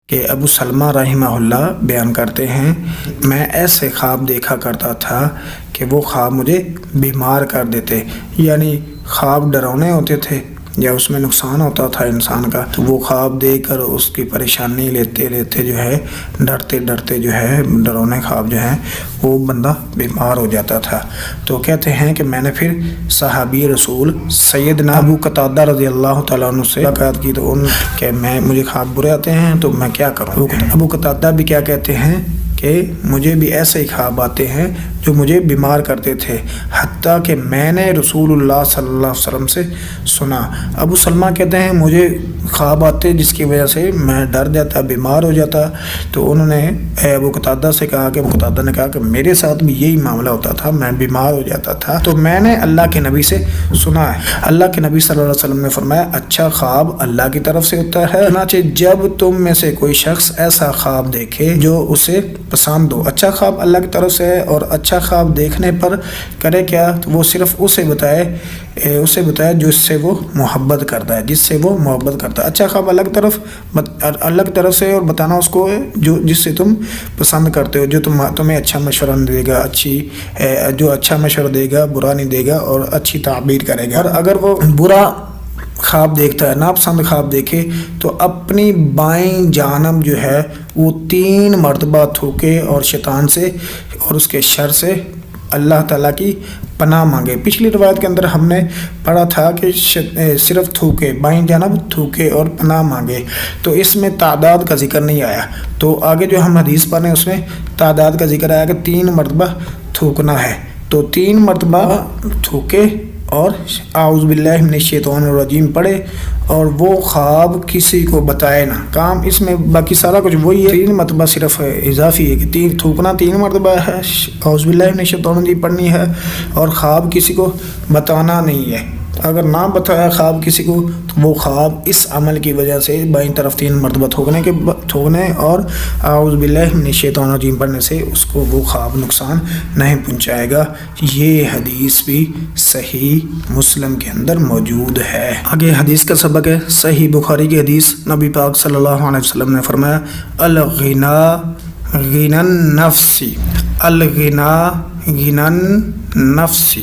کہ ابو سلمہ رحمہ اللہ بیان کرتے ہیں، میں ایسے خواب دیکھا کرتا تھا کہ وہ خواب مجھے بیمار کر دیتے، یعنی خواب ڈراؤنے ہوتے تھے یا اس میں نقصان ہوتا تھا انسان کا، تو وہ خواب دیکھ کر اس کی پریشانی لیتے لیتے جو ہے ڈرتے ڈرتے جو ہے ڈراؤنے خواب جو ہیں وہ بندہ بیمار ہو جاتا تھا۔ تو کہتے ہیں کہ میں نے پھر صحابی رسول سیدنا ابو قتادہ رضی اللہ تعالیٰ عنہ سے ملاقات کی، تو کہ مجھے خواب برے آتے ہیں تو میں کیا کروں۔ ابو قتادہ بھی کیا کہتے ہیں کہ مجھے بھی ایسے ہی خواب آتے ہیں جو مجھے بیمار کرتے تھے، حتیٰ کہ میں نے رسول اللہ صلی اللہ علیہ وسلم سے سنا۔ ابو سلمہ کہتے ہیں مجھے خواب آتے جس کی وجہ سے میں ڈر جاتا، بیمار ہو جاتا، تو انہوں نے ابو قتادہ سے کہا کہ ابو قتادہ نے کہا کہ میرے ساتھ بھی یہی معاملہ ہوتا تھا، میں بیمار ہو جاتا تھا، تو میں نے اللہ کے نبی سے سنا ہے۔ اللہ کے نبی صلی اللہ علیہ وسلم نے فرمایا اچھا خواب اللہ کی طرف سے ہوتا ہے، چنانچہ جب تم میں سے کوئی شخص ایسا خواب دیکھے جو اسے پسند ہو، اچھا خواب اللہ کی طرف سے ہے، اور اچھا خواب دیکھنے پر کرے کیا، تو وہ صرف اسے بتائے جو اس سے وہ محبت کرتا ہے، جس سے وہ محبت کرتا ہے۔ اچھا خواب اللہ کی طرف سے اور بتانا اس کو جس سے تم پسند کرتے ہو، جو تمہیں اچھا مشورہ دے گا، جو اچھا مشورہ دے گا، برا نہیں دے گا اور اچھی تعبیر کرے گا۔ اور اگر وہ برا خواب دیکھتا ہے، ناپسند خواب دیکھے، تو اپنی بائیں جانب جو ہے وہ 3 مرتبہ تھوکے اور شیطان سے اور اس کے شر سے اللہ تعالیٰ کی پناہ مانگے۔ پچھلی روایت کے اندر ہم نے پڑھا تھا کہ صرف تھوکے، بائیں جانب تھوکے اور پناہ مانگے، تو اس میں تعداد کا ذکر نہیں آیا۔ تو آگے جو ہم حدیث پڑھ رہے ہیں اس میں تعداد کا ذکر آیا کہ 3 مرتبہ تھوکنا ہے، تو 3 مرتبہ تھوکے اور اعوذ باللہ من الشیطان الرجیم پڑھے، اور وہ خواب کسی کو بتائے نہ۔ کام اس میں باقی سارا کچھ وہی ہے، 3 مرتبہ صرف اضافی ہے کہ 3 تھوکنا 3 مرتبہ ہے، اعوذ باللہ من الشیطان الرجیم پڑھنی ہے، اور خواب کسی کو بتانا نہیں ہے۔ اگر نہ بتایا خواب کسی کو تو وہ خواب اس عمل کی وجہ سے بائیں طرف 3 مرتبہ تھوکنے اور اعوذ باللہ من الشیطان الرجیم پڑھنے سے اس کو وہ خواب نقصان نہیں پہنچائے گا۔ یہ حدیث بھی صحیح مسلم کے اندر موجود ہے۔ آگے حدیث کا سبق ہے، صحیح بخاری کی حدیث، نبی پاک صلی اللہ علیہ وسلم نے فرمایا الغنا غنى النفس، الغنا غنى النفس،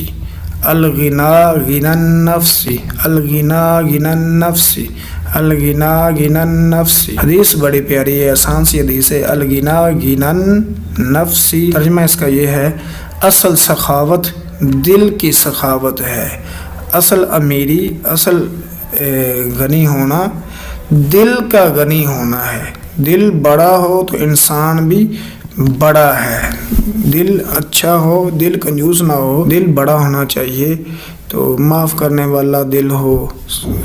الغنا غنى النفس، الغنا غنى النفس، الغنا غنى النفس۔ حدیث بڑی پیاری ہے، آسان سی حدیث ہے۔ الغنا غنى النفس ترجمہ اس کا یہ ہے، اصل سخاوت دل کی سخاوت ہے، اصل امیری، اصل غنی ہونا دل کا غنی ہونا ہے۔ دل بڑا ہو تو انسان بھی بڑا ہے، دل اچھا ہو، دل کنجوس نہ ہو، دل بڑا ہونا چاہیے، تو معاف کرنے والا دل ہو،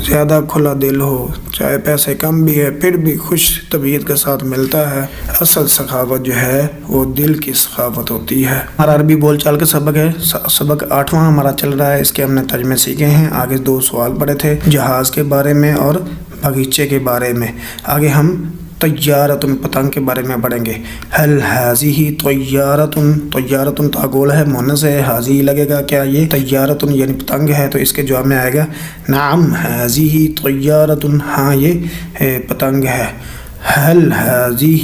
زیادہ کھلا دل ہو، چاہے پیسے کم بھی ہے پھر بھی خوش طبیعت کے ساتھ ملتا ہے۔ اصل سخاوت جو ہے وہ دل کی سخاوت ہوتی ہے۔ ہمارا عربی بول چال کا سبق ہے، سبق 8واں ہمارا چل رہا ہے، اس کے ہم نے ترجمے سیکھے ہیں۔ آگے 2 سوال پڑھے تھے، جہاز کے بارے میں اور باغیچے کے بارے میں۔ آگے ہم طیارتن پتنگ کے بارے میں پڑھیں گے۔ هل هذه طیارتن، طیارتن تاگول ہے، مونس ہے، حاضی لگے گا، کیا یہ طیارتن یعنی پتنگ ہے؟ تو اس کے جواب میں آئے گا نعم هذه طیارتن، ہاں یہ پتنگ ہے۔ هل هذه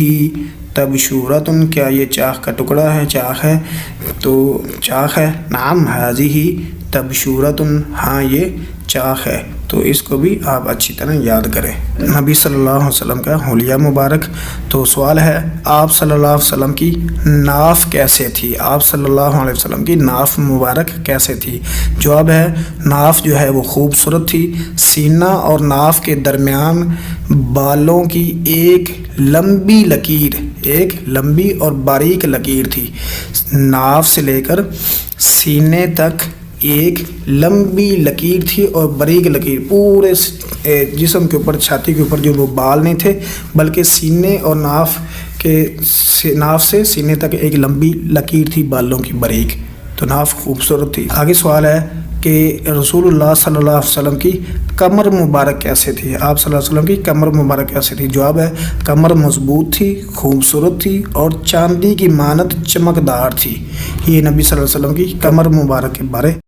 تبشورتن، کیا یہ چاخ کا ٹکڑا ہے، چاخ ہے؟ تو چاخ ہے، نعم هذه تبشورتن، ہاں یہ چاخ ہے۔ تو اس کو بھی آپ اچھی طرح یاد کریں۔ نبی صلی اللہ علیہ وسلم کا حلیہ مبارک۔ تو سوال ہے آپ صلی اللہ علیہ وسلم کی ناف کیسے تھی؟ آپ صلی اللہ علیہ وسلم کی ناف مبارک کیسے تھی؟ جواب ہے ناف جو ہے وہ خوبصورت تھی، سینہ اور ناف کے درمیان بالوں کی ایک لمبی لکیر، ایک لمبی اور باریک لکیر تھی۔ ناف سے لے کر سینے تک ایک لمبی لکیر تھی اور باریک لکیر، پورے جسم کے اوپر، چھاتی کے اوپر جو وہ بال نہیں تھے بلکہ سینے اور ناف سے سینے تک ایک لمبی لکیر تھی بالوں کی باریک، تو ناف خوبصورت تھی۔ آگے سوال ہے کہ رسول اللہ صلی اللہ علیہ وسلم کی کمر مبارک کیسے تھی؟ آپ صلی اللہ علیہ وسلم کی کمر مبارک کیسے تھی؟ جواب ہے کمر مضبوط تھی، خوبصورت تھی اور چاندی کی مانند چمکدار تھی۔ یہ نبی صلی اللہ علیہ وسلم کی کمر مبارک کے بارے